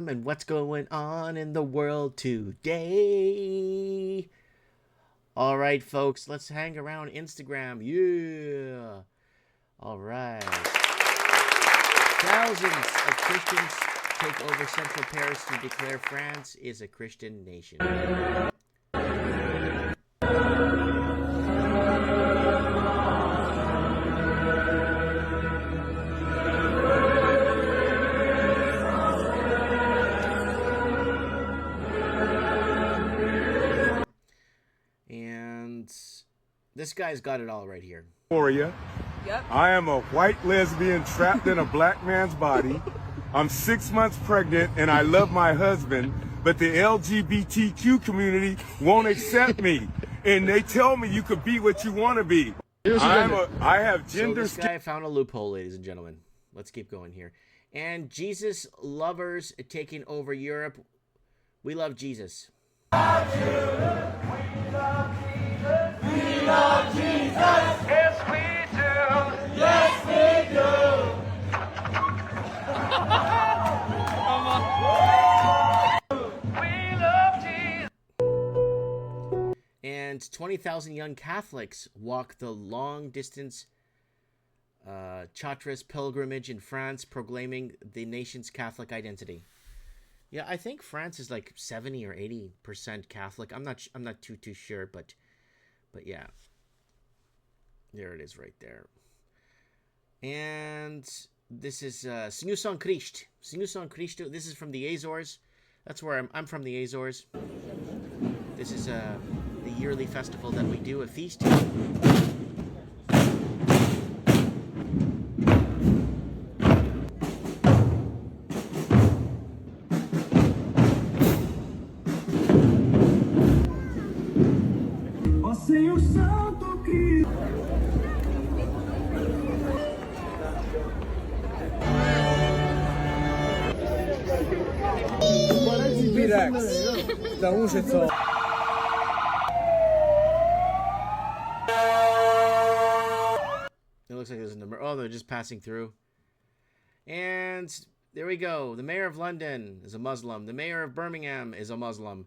And what's going on in the world today? All right, folks, let's hang around Instagram. Yeah. All right. Thousands of Christians take over central Paris to declare France is a Christian nation. And this guy's got it all right here. For you. Yep. I am a white lesbian trapped in a black man's body. I'm 6 months pregnant and I love my husband, but the LGBTQ community won't accept me. And they tell me you could be what you want to be. I have gender. So this guy found a loophole, ladies and gentlemen. Let's keep going here. And Jesus lovers taking over Europe. We love Jesus. We love Jesus. Yes, we do. Yes, we do. We love Jesus. And 20,000 young Catholics walk the long-distance Chartres pilgrimage in France, proclaiming the nation's Catholic identity. Yeah, I think France is like 70 or 80% Catholic. I'm not too sure, but yeah. There it is right there. And this is Senhor São Cristo. Senhor São Cristo. This is from the Azores. That's where I'm from, the Azores. This is the yearly festival that we do, a feast. It looks like there's a number. Oh, they're just passing through. And there we go. The mayor of London is a Muslim. The mayor of Birmingham is a Muslim.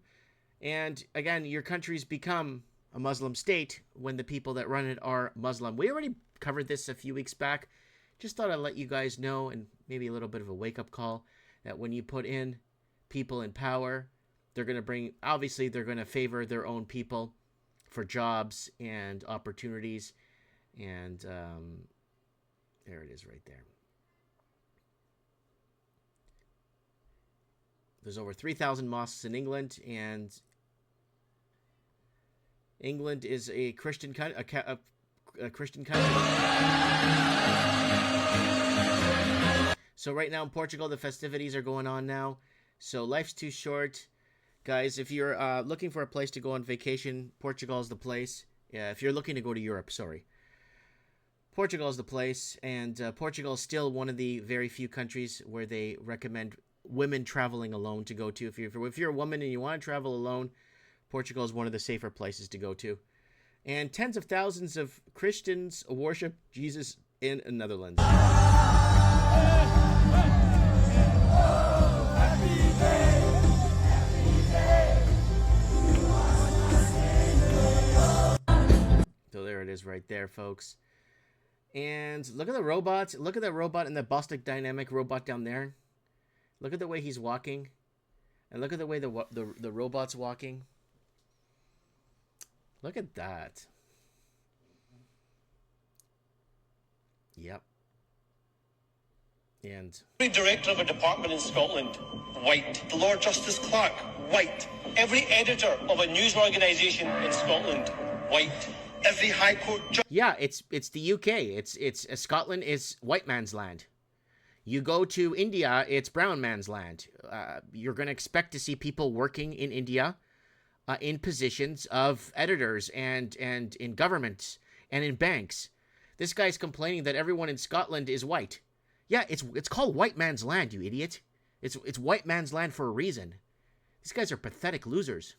And again, your countries become a Muslim state when the people that run it are Muslim. We already covered this a few weeks back. Just thought I'd let you guys know, and maybe a little bit of a wake-up call, that when you put in people in power, they're going to bring, obviously they're going to favor their own people for jobs and opportunities. And there it is right there. There's over 3,000 mosques in England, and England is a Christian country. A Christian country. So right now in Portugal, the festivities are going on now. So life's too short. Guys, if you're looking for a place to go on vacation, Portugal is the place. If you're looking to go to Europe, sorry. Portugal is the place, and Portugal is still one of the very few countries where they recommend women traveling alone to go to. If you're a woman and you want to travel alone, Portugal is one of the safer places to go to. And tens of thousands of Christians worship Jesus in the Netherlands. So there it is right there, folks. And look at the robots. Look at that robot and the Bostic Dynamic robot down there. Look at the way he's walking. And look at the way the robot's walking. Look at that. Yep. And every director of a department in Scotland, white. The Lord Justice Clerk, white. Every editor of a news organisation in Scotland, white. Every High Court judge. Yeah, it's the UK. It's Scotland is white man's land. You go to India, it's brown man's land. You're going to expect to see people working in India in positions of editors and in governments and in banks. This guy's complaining that everyone in Scotland is white. Yeah, it's called white man's land, you idiot. It's white man's land for a reason. These guys are pathetic losers.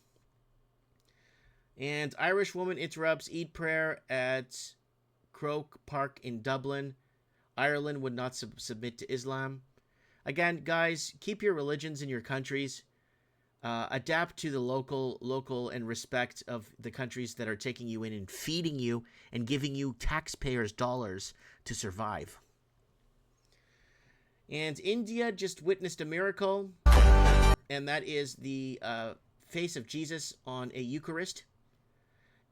And Irish woman interrupts Eid prayer at Croke Park in Dublin. Ireland would not submit to Islam. Again, guys, keep your religions in your countries. Adapt to the local and respect of the countries that are taking you in and feeding you and giving you taxpayers' dollars to survive. And India just witnessed a miracle, and that is the face of Jesus on a Eucharist.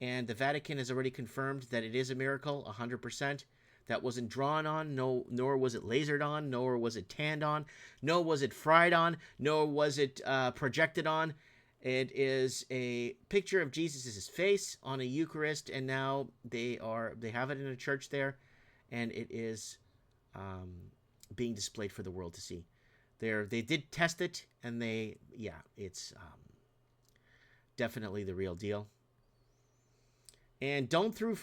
And the Vatican has already confirmed that it is a miracle, 100%. That wasn't drawn on, nor was it lasered on, nor was it tanned on, nor was it fried on, nor was it projected on. It is a picture of Jesus' face on a Eucharist, and now they have it in a church there, and it is being displayed for the world to see. They did test it, and it's definitely the real deal. And don't throw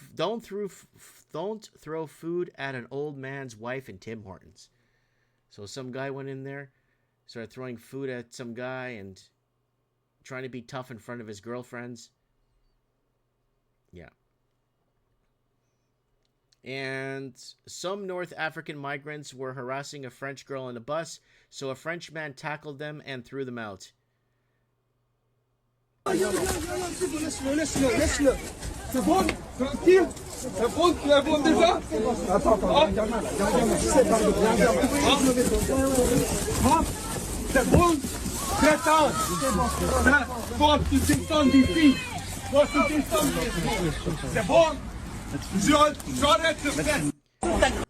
food at an old man's wife in Tim Hortons. So some guy went in there, started throwing food at some guy and trying to be tough in front of his girlfriends. Yeah. And some North African migrants were harassing a French girl on a bus, so a French man tackled them and threw them out. C'est bon, tranquille. C'est bon, tu es bon déjà. C'est bon, très tard. Toi, tu descends d'ici. Toi, tu descends d'ici. C'est bon. J'arrête de faire.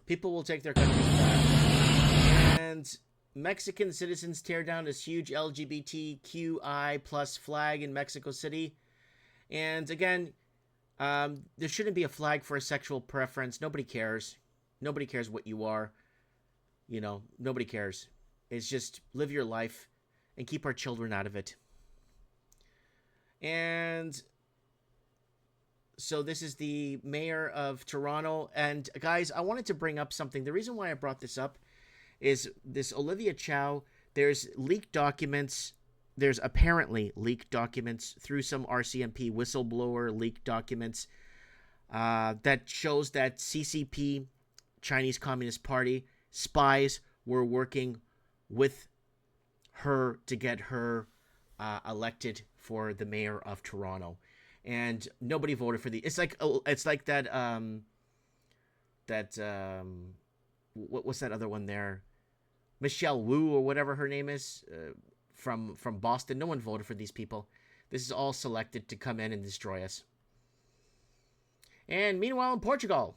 People will take their countries back. And Mexican citizens tear down this huge LGBTQI plus flag in Mexico City. And again, there shouldn't be a flag for a sexual preference. Nobody cares. Nobody cares what you are. You know, nobody cares. It's just live your life and keep our children out of it. And so this is the mayor of Toronto. And guys, I wanted to bring up something. The reason why I brought this up is this Olivia Chow. There's leaked documents. There's apparently leaked documents through some RCMP whistleblower leaked documents that shows that CCP, Chinese Communist Party, spies were working with her to get her elected for the mayor of Toronto. And nobody voted for the. It's like that. What's that other one there? Michelle Wu or whatever her name is. From Boston. No one voted for these people. This is all selected to come in and destroy us. And meanwhile in Portugal.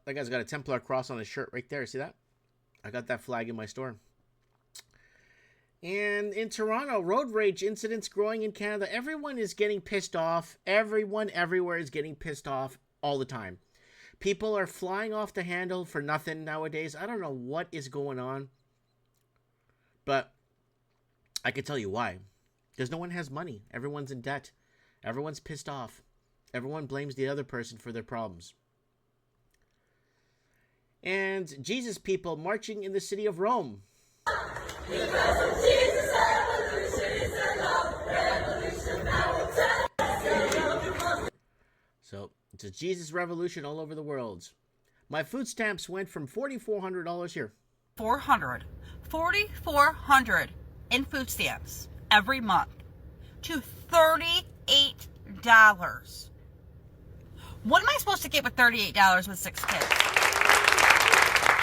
That guy's got a Templar cross on his shirt right there. See that? I got that flag in my store. And in Toronto, road rage incidents growing in Canada. Everyone is getting pissed off. Everyone everywhere is getting pissed off all the time. People are flying off the handle for nothing nowadays. I don't know what is going on. But I can tell you why. Because no one has money. Everyone's in debt. Everyone's pissed off. Everyone blames the other person for their problems. And Jesus people marching in the city of Rome. Because of Jesus, revolution so it's a Jesus revolution all over the world. My food stamps went from $4,400 here. $4,400 in food stamps every month to $38. What am I supposed to get with $38 with 6 kids?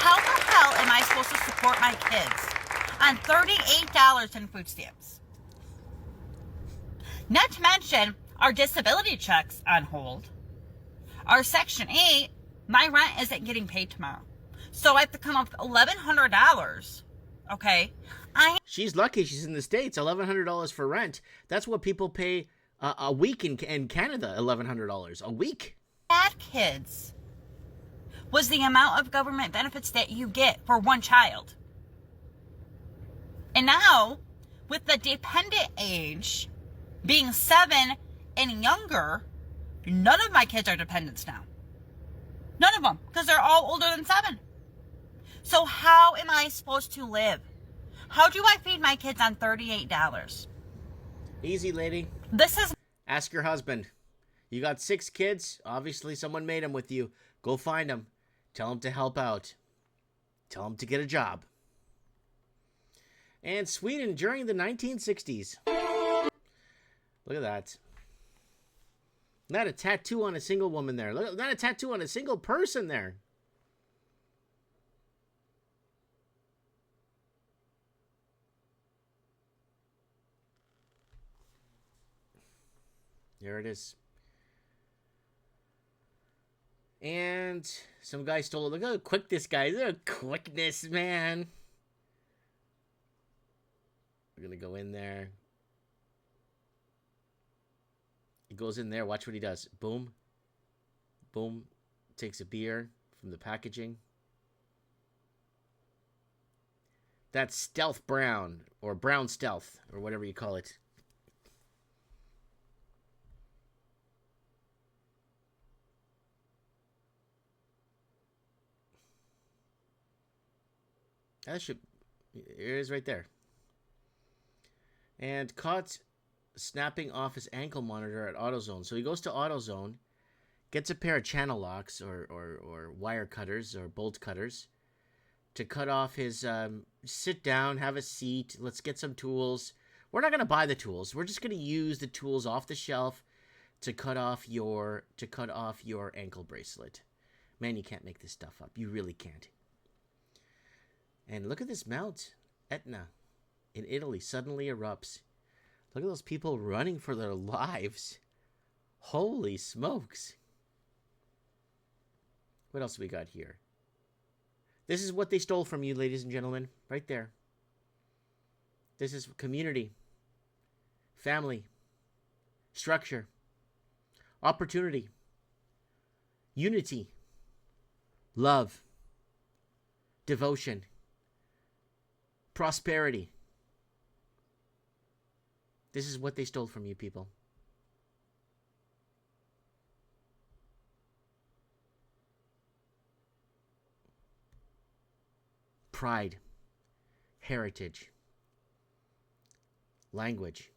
How the hell am I supposed to support my kids on $38 in food stamps? Not to mention our disability checks on hold. Our Section 8, my rent isn't getting paid tomorrow. So I have to come up with $1,100. Okay? She's lucky she's in the States. $1,100 for rent. That's what people pay a week in Canada, $1,100 a week. Had kids was the amount of government benefits that you get for one child. And now, with the dependent age being 7 and younger, none of my kids are dependents now. None of them, because they're all older than 7. So how am I supposed to live? How do I feed my kids on $38? Easy, lady. This is... Ask your husband. You got 6 kids. Obviously, someone made them with you. Go find them. Tell them to help out. Tell them to get a job. And Sweden during the 1960s. Look at that. Not a tattoo on a single woman there. Look, not a tattoo on a single person there. There it is. And some guy stole it. Look how quick this guy is. Look at quickness, man. We're going to go in there. He goes in there. Watch what he does. Boom. Boom. Takes a beer from the packaging. That's stealth brown. Or brown stealth. Or whatever you call it. That should... It is right there. And caught snapping off his ankle monitor at AutoZone. So he goes to AutoZone, gets a pair of channel locks or wire cutters or bolt cutters to cut off his... sit down, have a seat, let's get some tools. We're not going to buy the tools. We're just going to use the tools off the shelf to cut off your ankle bracelet. Man, you can't make this stuff up. You really can't. And look at this mount. Etna in Italy suddenly erupts. Look at those people running for their lives. Holy smokes. What else we got here? This is what they stole from you, ladies and gentlemen. Right there. This is community. Family. Structure. Opportunity. Unity. Love. Devotion. Prosperity. This is what they stole from you people. Pride. Heritage. Language.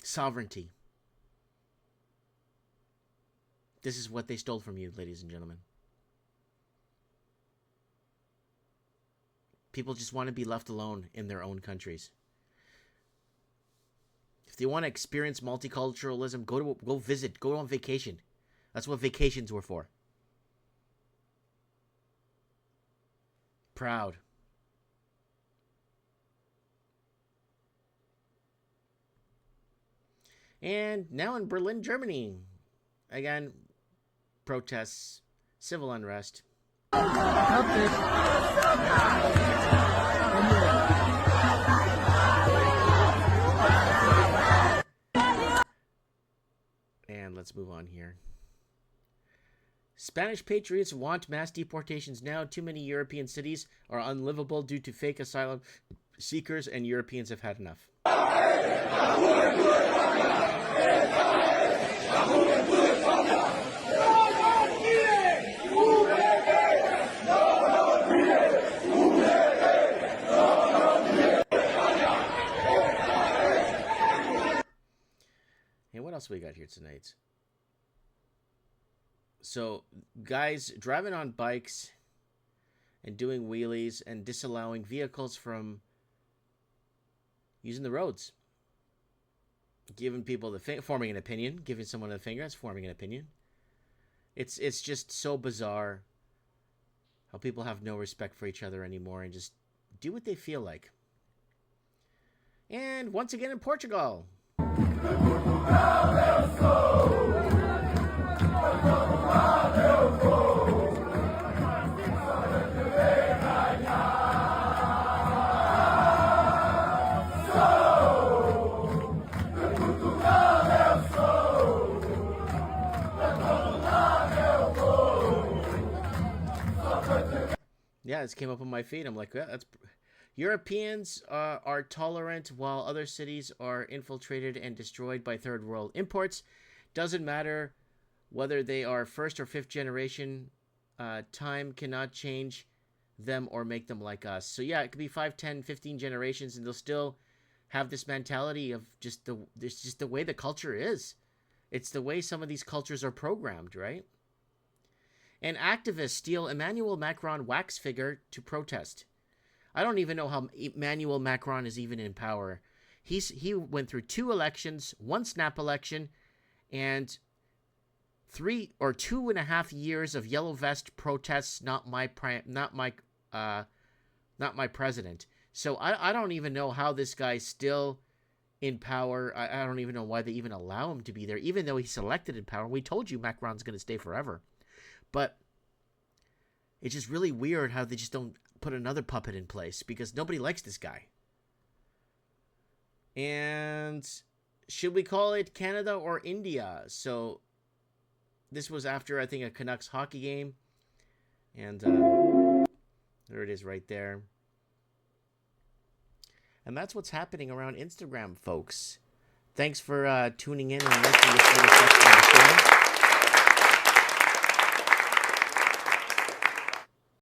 Sovereignty. This is what they stole from you, ladies and gentlemen. People just want to be left alone in their own countries. If they want to experience multiculturalism, go visit, go on vacation. That's what vacations were for. Proud. And now in Berlin, Germany. Again, protests, civil unrest. And let's move on here. Spanish patriots want mass deportations now. Too many European cities are unlivable due to fake asylum seekers, and Europeans have had enough. And what else we got here tonight? So, guys driving on bikes and doing wheelies and disallowing vehicles from using the roads. Giving people the forming an opinion, giving someone a finger, that's forming an opinion. It's just so bizarre how people have no respect for each other anymore and just do what they feel like. And once again in Portugal. Yeah, this came up on my feed. I'm like, yeah, that's Europeans are tolerant while other cities are infiltrated and destroyed by third world imports. Doesn't matter whether they are first or fifth generation. Time cannot change them or make them like us. So yeah, it could be 5, 10, 15 generations and they'll still have this mentality of just the way the culture is. It's the way some of these cultures are programmed, right? And activists steal Emmanuel Macron wax figure to protest. I don't even know how Emmanuel Macron is even in power. He went through 2 elections, 1 snap election, and 3 or 2.5 years of yellow vest protests. Not my president. So I don't even know how this guy's still in power. I don't even know why they even allow him to be there, even though he's elected in power. We told you Macron's going to stay forever. But it's just really weird how they just don't put another puppet in place because nobody likes this guy. And should we call it Canada or India? So this was after, I think, a Canucks hockey game. And there it is right there. And that's what's happening around Instagram, folks. Thanks for tuning in and listening to this little section of the show.